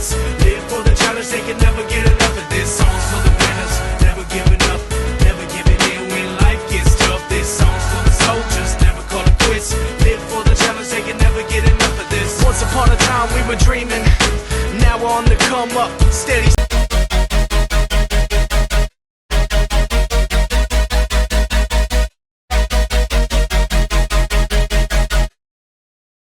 quits. Live for the challenge, they can never get enough of this. Songs for the winners, never giving up, never giving in when life gets tough. This song's for the soldiers, never call it quits. Live for the challenge, they can never get enough of this. Once upon a time we were dreaming, now we're on the come up, steady